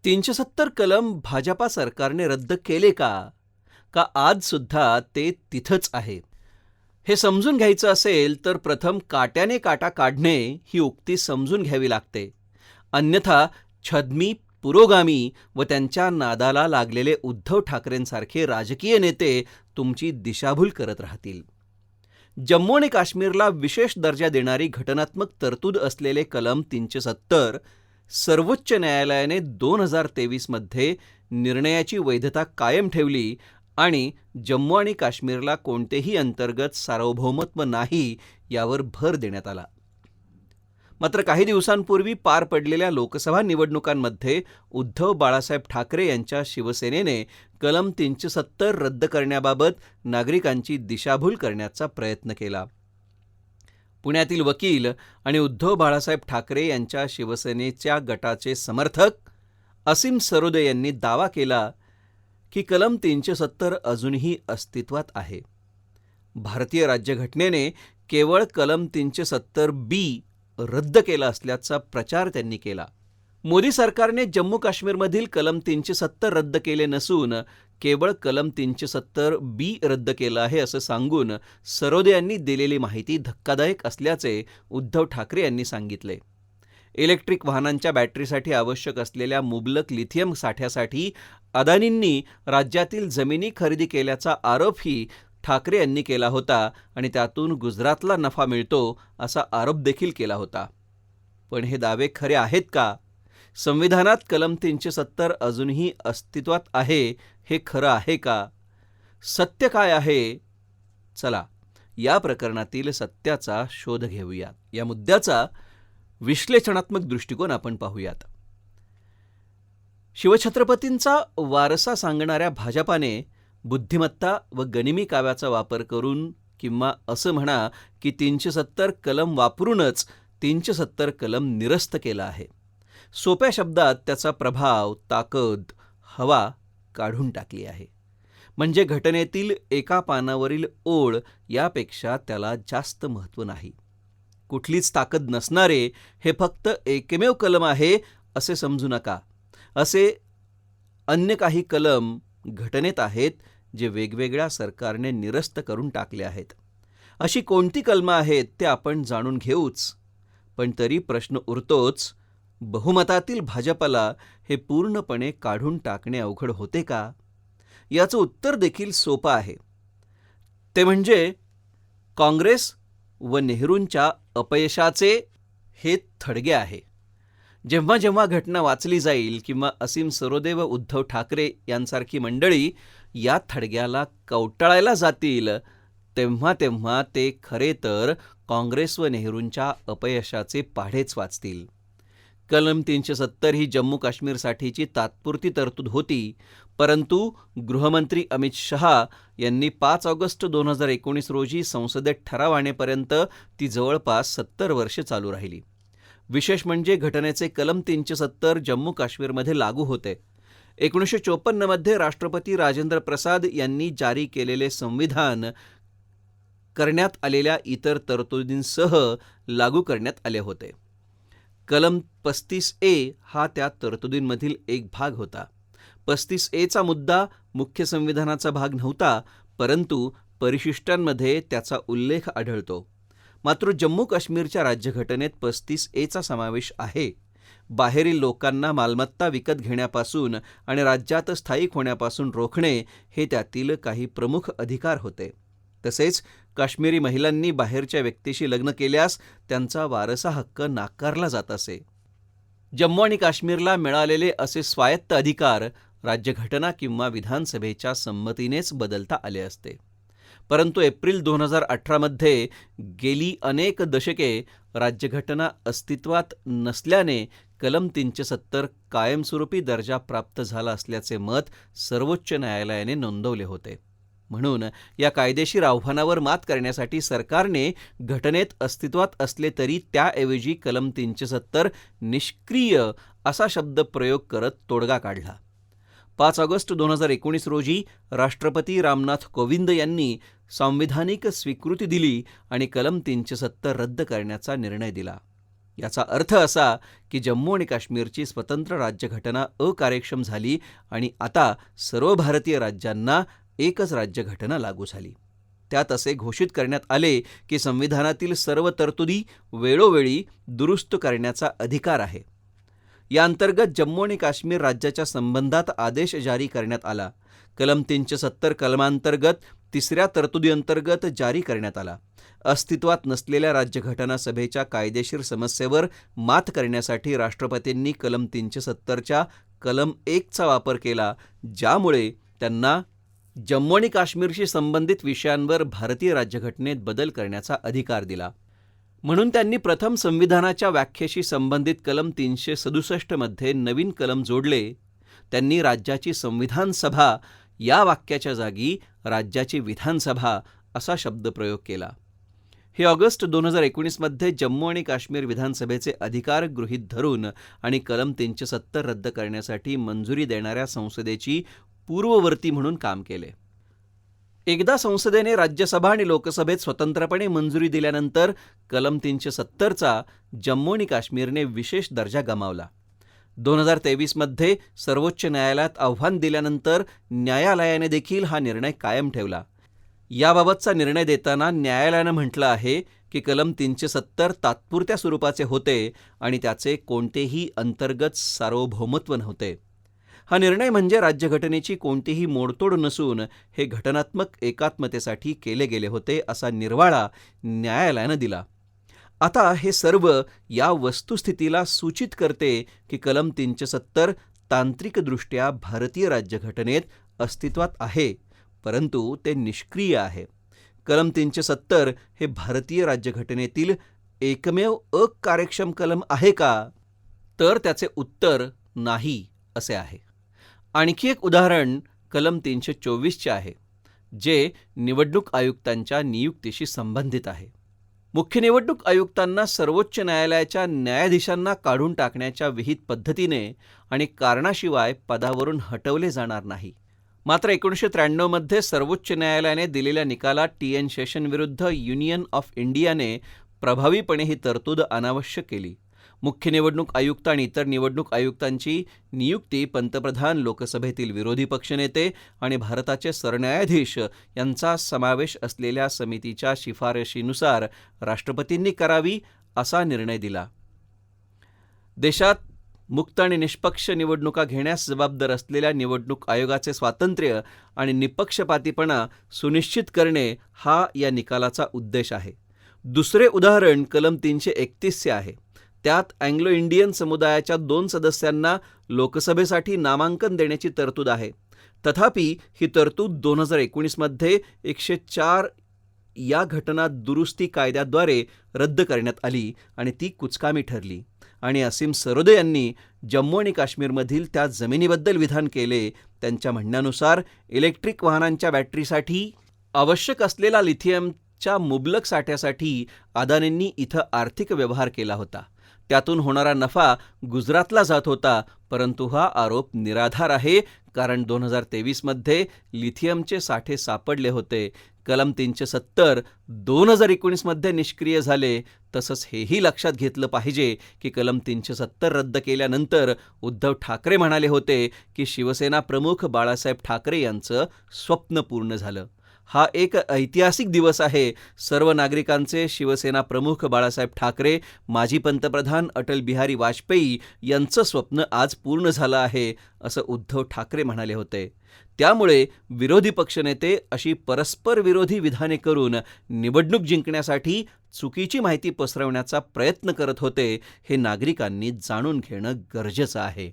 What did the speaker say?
370 कलम भाजपा सरकारने रद्द केले का? का आज सुद्धा ते तिथंच आहे? हे समजून घ्यायचं असेल तर प्रथम काट्याने काटा काढणे ही उक्ती समजून घ्यावी लागते. अन्यथा छद्मी, पुरोगामी व त्यांच्या नादाला लागलेले उद्धव ठाकरेंसारखे राजकीय नेते तुमची दिशाभूल करत राहतील. जम्मू आणि काश्मीरला विशेष दर्जा देणारी घटनात्मक तरतूद असलेले कलम 370 सर्वोच्च न्यायालयाने 2023 मध्ये निर्णयाची वैधता कायम ठेवली आणि जम्मू आणि काश्मीरला कोणतेही अंतर्गत सार्वभौमत्व नाही यावर भर देण्यात आला. मात्र काही दिवसांपूर्वी पार पडलेल्या लोकसभा निवडणुकांमध्ये उद्धव बाळासाहेब ठाकरे यांच्या शिवसेनेने कलम 370 रद्द करण्याबाबत नागरिकांची दिशाभूल करण्याचा प्रयत्न केला. पुण्यातील वकील आणि उद्धव बाळासाहेब ठाकरे यांच्या शिवसेनेच्या गटाचे समर्थक असीम सरोदे यांनी दावा केला की कलम 370 अजूनही अस्तित्वात आहे. भारतीय राज्यघटनेने केवळ कलम 370B रद्द केला असल्याचा प्रचार त्यांनी केला. मोदी सरकारने जम्मू काश्मीरमधील कलम 370 रद्द केले नसून केवळ कलम 370B रद्द केलं आहे असं सांगून सरोदे यांनी दिलेली माहिती धक्कादायक असल्याचे उद्धव ठाकरे यांनी सांगितले. इलेक्ट्रिक वाहनांच्या बॅटरीसाठी आवश्यक असलेल्या मुबलक लिथियम साठ्यासाठी अदानींनी राज्यातील जमिनी खरेदी केल्याचा आरोपही ठाकरे यांनी केला होता आणि त्यातून गुजरातला नफा मिळतो असा आरोप देखील केला होता. पण हे दावे खरे आहेत का? संविधानात कलम 370 अजूनही अस्तित्वात आहे हे खरं आहे का? सत्य काय आहे? चला या प्रकरणातील सत्याचा शोध घेऊयात. या मुद्द्याचा विश्लेषणात्मक दृष्टिकोन आपण पाहूयात. शिवछत्रपतींचा वारसा सांगणाऱ्या भाजपाने बुद्धिमत्ता व गनिमी काव्याचा वापर करून किंवा असं म्हणा की 370 कलम वापरूनच 370 कलम निरस्त केला आहे. सोप्या शब्दात त्याचा प्रभाव, ताकद, हवा काढून टाकली आहे. म्हणजे घटनेतील एका पानावरील ओळ यापेक्षा त्याला जास्त महत्त्व नाही. कुठलीच ताकद नसणारे हे फक्त एकमेव कलम आहे असे समजू नका. असे अन्य काही कलम घटनेत आहेत जे वेगवेगळ्या सरकारने निरस्त करून टाकले आहेत. अशी कोणती कलमं आहेत ते आपण जाणून घेऊच. पण तरी प्रश्न उरतोच, बहुमतातील भाजपला हे पूर्णपणे काढून टाकणे अवघड होते का? याचं उत्तर देखील सोपं आहे. ते म्हणजे काँग्रेस व नेहरूंच्या अपयशाचे हे थडगे आहे. जेव्हा जेव्हा घटना वाचली जाईल किंवा असीम सरोदे व उद्धव ठाकरे यांसारखी मंडळी या थडग्याला कवटाळायला जातील तेव्हा तेव्हा ते खरे तर काँग्रेस व नेहरूंच्या अपयशाचे पाढेच वाचतील. कलम 370 ही जम्मू काश्मीरसाठीची तात्पुरती तरतूद होती, परंतु गृहमंत्री अमित शहा यांनी 5 ऑगस्ट 2019 रोजी संसदेत ठराव आणेपर्यंत ती जवळपास 70 वर्षे चालू राहिली. विशेष म्हणजे घटनेचे कलम 370 जम्मू काश्मीरमध्ये लागू होते. 1954 मध्ये राष्ट्रपती राजेंद्र प्रसाद यांनी जारी केलेले संविधान करण्यात आलेल्या इतर तरतुदींसह लागू करण्यात आले होते. कलम 35A हा त्या तरतुदींमधील एक भाग होता. 35A चा मुद्दा मुख्य संविधानाचा भाग नव्हता, परंतु परिशिष्टांमध्ये त्याचा उल्लेख आढळतो. मात्र जम्मू काश्मीरच्या राज्यघटनेत 35A चा समावेश आहे. बाहेरील लोकांना मालमत्ता विकत घेण्यापासून आणि राज्यात स्थायिक होण्यापासून रोखणे हे त्यातील काही प्रमुख अधिकार होते. तसेच काश्मीरी महिलांनी बाहेरच्या व्यक्तीशी लग्न केल्यास त्यांचा वारसा हक्क नाकारला जात असे. जम्मू आणि काश्मीरला मिळालेले असे स्वायत्त अधिकार राज्यघटना किंवा विधानसभेच्या संमतीनेच बदलता आले असते. परंतु एप्रिल 2018 मध्ये गेली अनेक दशके राज्यघटना अस्तित्वात नसल्याने कलम 370 कायमस्वरूपी दर्जा प्राप्त झाला असल्याचे मत सर्वोच्च न्यायालयाने नोंदवले होते. म्हणून या कायदेशीर आव्हानावर मात करण्यासाठी सरकारने घटनेत अस्तित्वात असले तरी त्याऐवजी कलम 370 निष्क्रिय असा शब्द प्रयोग करत तोडगा काढला. 5 ऑगस्ट 2019 रोजी राष्ट्रपती रामनाथ कोविंद यांनी संविधानिक स्वीकृती दिली आणि कलम 370 रद्द करण्याचा निर्णय दिला. याचा अर्थ असा की जम्मू आणि काश्मीरची स्वतंत्र राज्यघटना अकार्यक्षम झाली आणि आता सर्व भारतीय राज्यांना एकच राज्यघटना लागू झाली. त्यात असे घोषित करण्यात आले की संविधानातील सर्व तरतुदी वेळोवेळी दुरुस्त करण्याचा अधिकार आहे. या अंतर्गत जम्मू आणि काश्मीर राज्याच्या संबंधात आदेश जारी करण्यात आला. कलम 370 कलमांतर्गत 3ऱ्या तरतुदीअंतर्गत जारी करण्यात आला. अस्तित्वात नसलेल्या राज्यघटना सभेच्या कायदेशीर समस्येवर मात करण्यासाठी राष्ट्रपतींनी कलम 370च्या कलम 1चा वापर केला, ज्यामुळे त्यांना जम्मू आणि काश्मीरशी संबंधित विषयांवर भारतीय राज्यघटनेत बदल करण्याचा अधिकार दिला. म्हणून त्यांनी प्रथम संविधानाच्या व्याख्येशी संबंधित कलम 367 मध्ये नवीन कलम जोडले. त्यांनी राज्याची संविधान सभा या वाक्याच्या जागी राज्याची विधानसभा असा शब्दप्रयोग केला. हे ऑगस्ट 2019 मध्ये जम्मू आणि काश्मीर विधानसभेचे अधिकार गृहीत धरून आणि कलम 370 रद्द करण्यासाठी मंजुरी देणाऱ्या संसदेची पूर्ववर्ती म्हणून काम केले. एकदा संसदेने राज्यसभा आणि लोकसभेत स्वतंत्रपणे मंजुरी दिल्यानंतर कलम 370चा जम्मू आणि काश्मीरने विशेष दर्जा गमावला. 2023 मध्ये सर्वोच्च न्यायालयात आव्हान दिल्यानंतर न्यायालयाने देखील हा निर्णय कायम ठेवला. याबाबतचा निर्णय देताना न्यायालयानं म्हटलं आहे की कलम 370 तात्पुरत्या स्वरूपाचे होते आणि त्याचे कोणतेही अंतर्गत सार्वभौमत्व नव्हते. हा निर्णय म्हणजे राज्यघटनेची कोणतीही मोडतोड नसून हे घटनात्मक एकात्मतेसाठी केले गेले होते असा निर्वाळा न्यायालयानं दिला. आता हे सर्व या वस्तुस्थितीला सूचित करते की कलम 370 तांत्रिकदृष्ट्या भारतीय राज्यघटनेत अस्तित्वात आहे, परंतु ते निष्क्रिय आहे. कलम 370 हे भारतीय राज्यघटनेतील एकमेव अकार्यक्षम कलम आहे का? तर त्याचे उत्तर नाही असे आहे. आणखी एक उदाहरण कलम 324चे आहे, जे निवडणूक आयुक्तांच्या नियुक्तीशी संबंधित आहे. मुख्य निवडणूक आयुक्तांना सर्वोच्च न्यायालयाच्या न्यायाधीशांना काढून टाकण्याच्या विहित पद्धतीने आणि कारणाशिवाय पदावरून हटवले जाणार नाही. मात्र 1993 मध्ये सर्वोच्च न्यायालयाने दिलेल्या निकालात TN शेषन विरुद्ध युनियन ऑफ इंडियाने प्रभावीपणे ही तरतूद अनावश्यक केली. मुख्य निवडणूक आयुक्त आणि इतर निवडणूक आयुक्तांची नियुक्ती पंतप्रधान, लोकसभेतील विरोधी पक्षनेते आणि भारताचे सरन्यायाधीश यांचा समावेश असलेल्या समितीच्या शिफारशीनुसार राष्ट्रपतींनी करावी असा निर्णय दिला. देशात मुक्त आणि निष्पक्ष निवडणुका घेण्यास जबाबदार असलेल्या निवडणूक आयोगाचे स्वातंत्र्य आणि निपक्षपातीपणा सुनिश्चित करणे हा या निकालाचा उद्देश आहे. दुसरे उदाहरण कलम 331 आहे. त्यात अँग्लो इंडियन समुदायाच्या 2 सदस्यांना लोकसभेसाठी नामांकन देण्याची तरतूद आहे. तथापि ही तरतूद 2019 मध्ये 104 या घटना दुरुस्ती कायद्याद्वारे रद्द करण्यात आली आणि ती कुचकामी ठरली. आणि असीम सरोदे यांनी जम्मू आणि काश्मीरमधील त्या जमिनीबद्दल विधान केले. त्यांच्या म्हणण्यानुसार इलेक्ट्रिक वाहनांच्या बॅटरीसाठी आवश्यक असलेला लिथियमच्या मुबलक साठ्यासाठी अदानींनी इथं आर्थिक व्यवहार केला होता. त्यातून होणारा नफा गुजरातला जात होता, परंतु हा आरोप निराधार आहे, कारण 2023 मध्ये लिथियमचे साठे सापडले होते. कलम 370 2019 मध्ये निष्क्रिय झाले. तसंच हेही लक्षात घेतलं पाहिजे की कलम 370 रद्द केल्यानंतर उद्धव ठाकरे म्हणाले होते की शिवसेना प्रमुख बाळासाहेब ठाकरे यांचं स्वप्न पूर्ण झालं. हा एक ऐतिहासिक दिवस आहे. सर्व नागरिकांचे शिवसेना प्रमुख बाळासाहेब ठाकरे, माजी पंतप्रधान अटल बिहारी वाजपेयी यांचं स्वप्न आज पूर्ण झालं आहे, असं उद्धव ठाकरे म्हणाले होते. त्यामुळे विरोधी पक्षनेते अशी परस्पर विरोधी विधाने करून निवडणूक जिंकण्यासाठी चुकीची माहिती पसरवण्याचा प्रयत्न करत होते. हे नागरिकांनी जाणून घेणं गरजेचं आहे.